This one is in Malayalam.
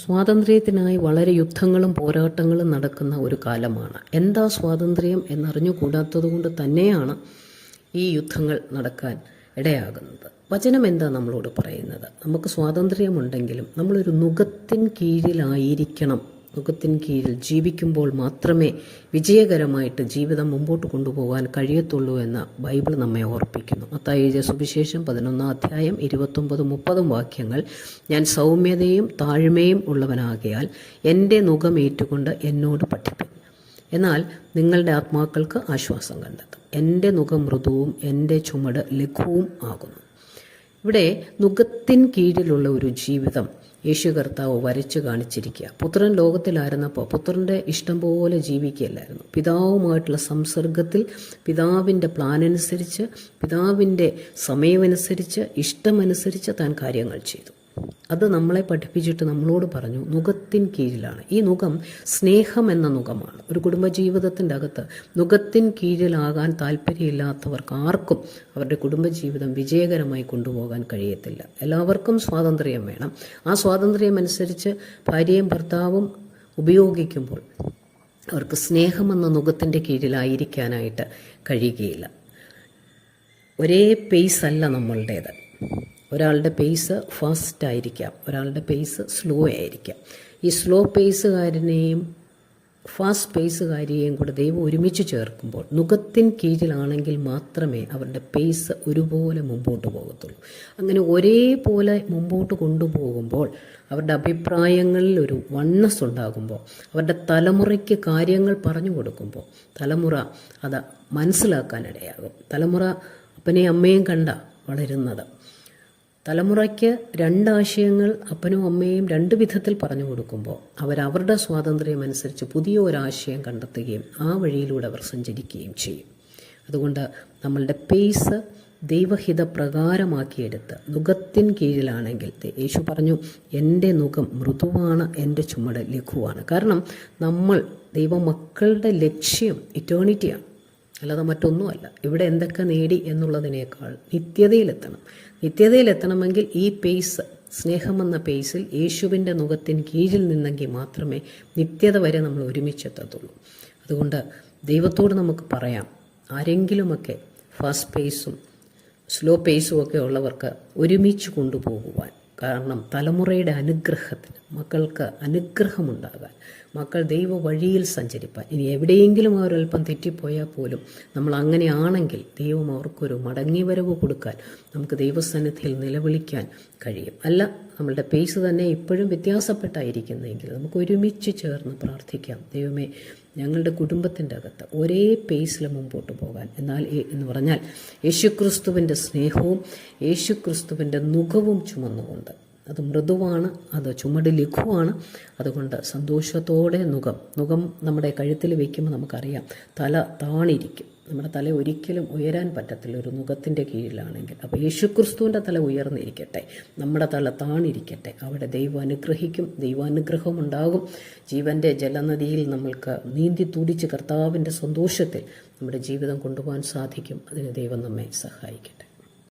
സ്വാതന്ത്ര്യത്തിനായി വളരെ യുദ്ധങ്ങളും പോരാട്ടങ്ങളും നടക്കുന്ന ഒരു കാലമാണ്. എന്താ സ്വാതന്ത്ര്യം എന്നറിഞ്ഞുകൂടാത്തതുകൊണ്ട് തന്നെയാണ് ഈ യുദ്ധങ്ങൾ നടക്കാൻ ഇടയാകുന്നത്. വചനം എന്താ നമ്മളോട് പറയുന്നത്? നമുക്ക് സ്വാതന്ത്ര്യമുണ്ടെങ്കിലും നമ്മളൊരു നുകത്തിൻ കീഴിലായിരിക്കണം. നുകത്തിൻ കീഴിൽ ജീവിക്കുമ്പോൾ മാത്രമേ വിജയകരമായിട്ട് ജീവിതം മുമ്പോട്ട് കൊണ്ടുപോകാൻ കഴിയത്തുള്ളൂ എന്ന് ബൈബിൾ നമ്മെ ഓർപ്പിക്കുന്നു. മത്തായി എഴുതിയ സുവിശേഷം 11 അധ്യായം 29-30 വാക്യങ്ങൾ, ഞാൻ സൗമ്യതയും താഴ്മയും ഉള്ളവനാകയാൽ എൻ്റെ നുകം ഏറ്റുകൊണ്ട് എന്നോട് പഠിപ്പിൻ, എന്നാൽ നിങ്ങളുടെ ആത്മാക്കൾക്ക് ആശ്വാസം കണ്ടെത്തും. എൻ്റെ നുകം മൃദുവും എൻ്റെ ചുമട് ലഘുവും ആകുന്നു. ഇവിടെ നുകത്തിൻ കീഴിലുള്ള ഒരു ജീവിതം യേശു കർത്താവ് വരച്ചു കാണിച്ചിരിക്കുക. പുത്രൻ ലോകത്തിലായിരുന്നപ്പോൾ പുത്രൻ്റെ ഇഷ്ടം പോലെ ജീവിക്കുകയല്ലായിരുന്നു. പിതാവുമായിട്ടുള്ള സംസർഗത്തിൽ പിതാവിൻ്റെ പ്ലാനനുസരിച്ച്, പിതാവിൻ്റെ സമയമനുസരിച്ച്, ഇഷ്ടമനുസരിച്ച് താൻ കാര്യങ്ങൾ ചെയ്തു. അത് നമ്മളെ പഠിപ്പിച്ചിട്ട് നമ്മളോട് പറഞ്ഞു നുകത്തിൻ കീഴിലാണ്. ഈ നുകം സ്നേഹം എന്ന നുകമാണ്. ഒരു കുടുംബജീവിതത്തിൻ്റെ അകത്ത് നുകത്തിൻ കീഴിലാകാൻ താല്പര്യമില്ലാത്തവർക്ക് ആർക്കും അവരുടെ കുടുംബജീവിതം വിജയകരമായി കൊണ്ടുപോകാൻ കഴിയത്തില്ല. എല്ലാവർക്കും സ്വാതന്ത്ര്യം വേണം. ആ സ്വാതന്ത്ര്യം അനുസരിച്ച് ഭാര്യയും ഭർത്താവും ഉപയോഗിക്കുമ്പോൾ അവർക്ക് സ്നേഹമെന്ന നുകത്തിൻ്റെ കീഴിലായിരിക്കാനായിട്ട് കഴിയുകയില്ല. ഒരേ പേസ് അല്ല നമ്മളുടേത്. ഒരാളുടെ പേസ് ഫാസ്റ്റ് ആയിരിക്കാം, ഒരാളുടെ പേസ് സ്ലോ ആയിരിക്കാം. ഈ സ്ലോ പേസുകാരനെയും ഫാസ്റ്റ് പേസുകാരിയെയും കൂടെ ദൈവം ഒരുമിച്ച് ചേർക്കുമ്പോൾ നുകത്തിൻ കീഴിലാണെങ്കിൽ മാത്രമേ അവരുടെ പേസ് ഒരുപോലെ മുമ്പോട്ട് പോകത്തുള്ളൂ. അങ്ങനെ ഒരേപോലെ മുമ്പോട്ട് കൊണ്ടുപോകുമ്പോൾ അവരുടെ അഭിപ്രായങ്ങളിൽ ഒരു വണ്ണസ് ഉണ്ടാകുമ്പോൾ, അവരുടെ തലമുറയ്ക്ക് കാര്യങ്ങൾ പറഞ്ഞു കൊടുക്കുമ്പോൾ തലമുറ അത് മനസ്സിലാക്കാനിടയാകും. തലമുറ അപ്പനെയും അമ്മയും കണ്ട വളരുന്നത്. തലമുറയ്ക്ക് രണ്ടാശയങ്ങൾ അപ്പനും അമ്മയും രണ്ട് വിധത്തിൽ പറഞ്ഞു കൊടുക്കുമ്പോൾ അവരവരുടെ സ്വാതന്ത്ര്യം അനുസരിച്ച് പുതിയ ഒരാശയം കണ്ടെത്തുകയും ആ വഴിയിലൂടെ അവർ സഞ്ചരിക്കുകയും ചെയ്യും. അതുകൊണ്ട് നമ്മളുടെ പേസ് ദൈവഹിത പ്രകാരമാക്കിയെടുത്ത് നുകത്തിൻ കീഴിലാണെങ്കിൽ, യേശു പറഞ്ഞു എൻ്റെ നുകം മൃദുവാണ്, എൻ്റെ ചുമട് ലഘുവാണ്. കാരണം നമ്മൾ ദൈവമക്കളുടെ ലക്ഷ്യം ഇറ്റേണിറ്റിയാണ്, അല്ലാതെ മറ്റൊന്നുമല്ല. ഇവിടെ എന്തൊക്കെ നേടി എന്നുള്ളതിനേക്കാൾ നിത്യതയിലെത്തണം. നിത്യതയിലെത്തണമെങ്കിൽ ഈ പേസ്, സ്നേഹമെന്ന പേസിൽ യേശുവിൻ്റെ നുകത്തിന് കീഴിൽ നിന്നെങ്കിൽ മാത്രമേ നിത്യത വരെ നമ്മൾ ഒരുമിച്ചെത്തത്തുള്ളൂ. അതുകൊണ്ട് ദൈവത്തോട് നമുക്ക് പറയാം, ആരെങ്കിലുമൊക്കെ ഫാസ്റ്റ് പേസും സ്ലോ പേസും ഒക്കെ ഉള്ളവർക്ക് ഒരുമിച്ച് കൊണ്ടുപോകുവാൻ. കാരണം തലമുറയുടെ അനുഗ്രഹത്തിന്, മക്കൾക്ക് അനുഗ്രഹമുണ്ടാകാൻ, മക്കൾ ദൈവ വഴിയിൽ സഞ്ചരിപ്പാൻ. ഇനി എവിടെയെങ്കിലും അവരൽപ്പം തെറ്റിപ്പോയാൽ പോലും നമ്മൾ അങ്ങനെയാണെങ്കിൽ ദൈവം അവർക്കൊരു മടങ്ങിവരവ് കൊടുക്കാൻ നമുക്ക് ദൈവസന്നിധിയിൽ നിലവിളിക്കാൻ കഴിയും. അല്ല, നമ്മളുടെ പേസ് തന്നെ ഇപ്പോഴും വ്യത്യാസപ്പെട്ടായിരിക്കുന്നെങ്കിൽ നമുക്ക് ഒരുമിച്ച് ചേർന്ന് പ്രാർത്ഥിക്കാം. ദൈവമേ, ഞങ്ങളുടെ കുടുംബത്തിൻ്റെ അകത്ത് ഒരേ പേസിൽ മുമ്പോട്ട് പോകാൻ. എന്ന് പറഞ്ഞാൽ യേശുക്രിസ്തുവിൻ്റെ സ്നേഹവും യേശുക്രിസ്തുവിൻ്റെ നുകവും ചുമന്നുകൊണ്ട്, അത് മൃദുവാണ്, അത് ചുമട് ലഘുവാണ്. അതുകൊണ്ട് സന്തോഷത്തോടെ നുകം നമ്മുടെ കഴുത്തിൽ വയ്ക്കുമ്പോൾ നമുക്കറിയാം തല താണിരിക്കും. നമ്മുടെ തല ഒരിക്കലും ഉയരാൻ പറ്റത്തില്ല ഒരു നുകത്തിൻ്റെ കീഴിലാണെങ്കിൽ. അപ്പോൾ യേശുക്രിസ്തുവിൻ്റെ തല ഉയർന്നിരിക്കട്ടെ, നമ്മുടെ തല താണിരിക്കട്ടെ. അവിടെ ദൈവം അനുഗ്രഹിക്കും, ദൈവാനുഗ്രഹം ഉണ്ടാകും. ജീവൻ്റെ ജലനദിയിൽ നമ്മൾക്ക് നീന്തി തുടിച്ച് കർത്താവിൻ്റെ സന്തോഷത്തിൽ നമ്മുടെ ജീവിതം കൊണ്ടുപോകാൻ സാധിക്കും. അതിന് ദൈവം നമ്മെ സഹായിക്കട്ടെ.